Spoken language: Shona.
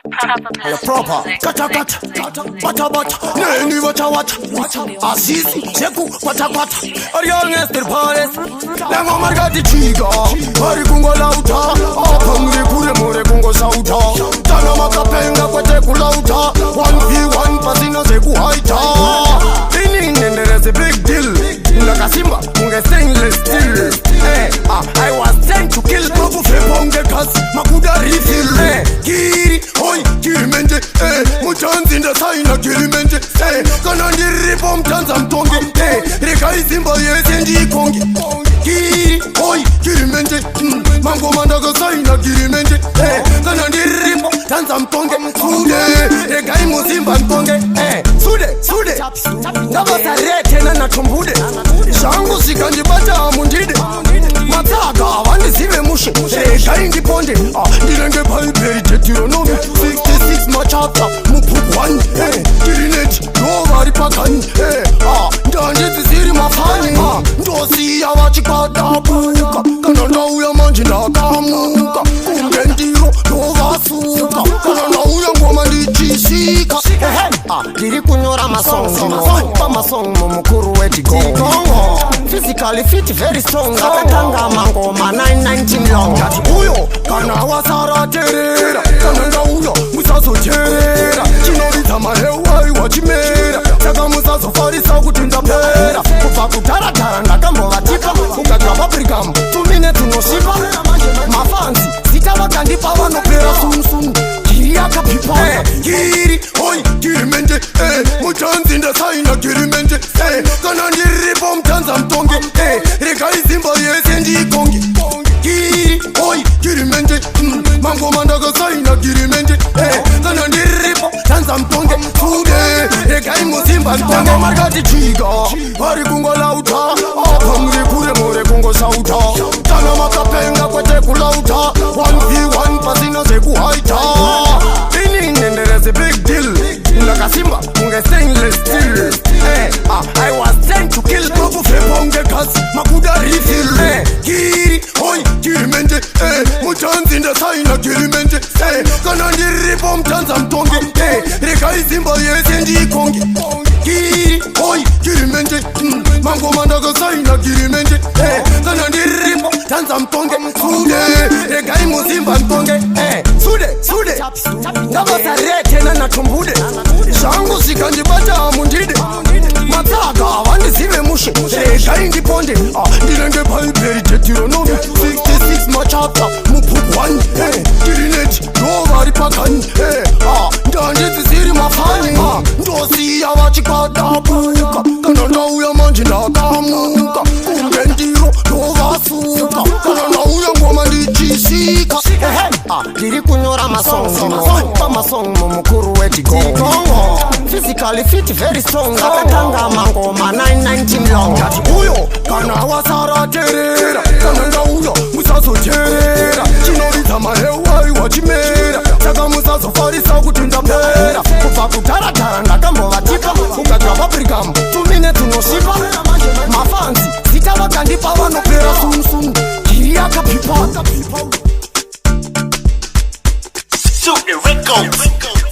La proper, kata kata, bata bata, neni wacha wacha, Azizi, Zeku, bata bata, Ariel Nestor Pares, Lengo Margati Chiga, Mari Kungo Lauta, Apamri Kure More Kungo Sauta, Tana Makapenga Kwate Kulauta, 1v1 Pasino Zeku Haita, Tinin and there's a big deal, Nakasimba, Munga stainless steel, I was sent to kill Babu Fepongekas, Makuda refill, Kiri, Hoi, Kirimente, Muchans in the sign of Kirimente, Kanandi Ripom Tansam Tongi, Rekai Simba Yesendi Kongi, Kiri, Hoi, Kirimente, Mango Mandaga sign of Kirimente, Kanandi Ripom Tansam Tongi, Sude, Rekai Musimba Tongi, Sude, Nabata Retena Natumbude, Shango Sikandi Bata Mundide, Mataka, Wani Sive Mushi, Rekai Ponde, Dilenge Palpe, Tetironomi, 66 Machata, Mupuan, Kirinage, Nobody Pakan, Danji Siri Mafani, Dosi Awachika Dabuka, Kanana Uya Manjina Kamuka, Kumbentiro, Nova Suka, Kanana Uya Wamandi Chisika, Diri Kunyora Masong, Mukuru Etigo, physically fit, very strong, Katanga Mangoma 919 long, Uyo, Kanawasara Terera, Kananga Uyo, Musaso Terera, Chinorita Mahewa, Wachimera, Sagamusa Safari Sagutinda Pera, Kupakutara Taranga Gambola Tipa, Ukagaba Brigam, 2 minutes no Shiva, Mafansi, Sitava Kandipa, no Pera Sun, Kiriaka Pipa, Kiri, Oi, Kirimente, Muchans in the sign of Kirimente, Kanandi Ripom Tansam Tongi, Rekai Simba Yesendi Kongi, Kiri, Oi, Kirimente, Mango Mandaga sign of Kirimente, Kanandi Ripom Tansam Tongi, Sude, Rekai Musimba Tongi, Margati Chiga, Mari Kungo Lauta, Apamri Kure More Kungo Sauta, Tana Makapenga Kwate Kulauta, 1v1 Pasino Zeku Haita, Tinin and there's a big deal, Nakasimba, Munga stainless steel, I was sent to kill Babu Fepongekas, Makuda refill, Kiri, Hoi, Kirimente, Muchans in the sign of Kirimente, Kanandi Ripom Tansam Tongi, Rekai Simba Yesendi Kongi, Kiri, Hoi, Kirimente, Mango Mandaga sign of Kirimente, Kanandi Ripom Tansam Tongi, Sude, Rekai Musimba Tongi, Sude, Nabata Retena Natumbude, Shango Sikandi Bata Mundide, Mataka, Wani Sive Mushi, Rekai Ponde, Dilenge Palpe, Tetironomi, 66 Machata, Mupuan, Kirinage, Nobody Pakan, Danji Siri Mafani, Dosi Awachika Dabuka, Kanana Uya Manjina Kamuka, Kumbentiro, Nova Suka, Kanana Uya Wamandi Chisika, Diri Kunyora Masong, Mukuru Etigo, physically fit, very strong, Katanga Mangoma 919 long, Uyo, Kanawasara Terera, Kananga Uyo, Musaso Terera, Chinorita Mahewa, Wachimera, Sagamusa Safari Sagutinda Pera, Kupakutara Taranga Gambola Tipa, Ukagaba Brigam, 2 minutes no Shiva, Mafansi, Sitava Kandipa, no Pera Sun, Kiriaka Pipa, Super Records.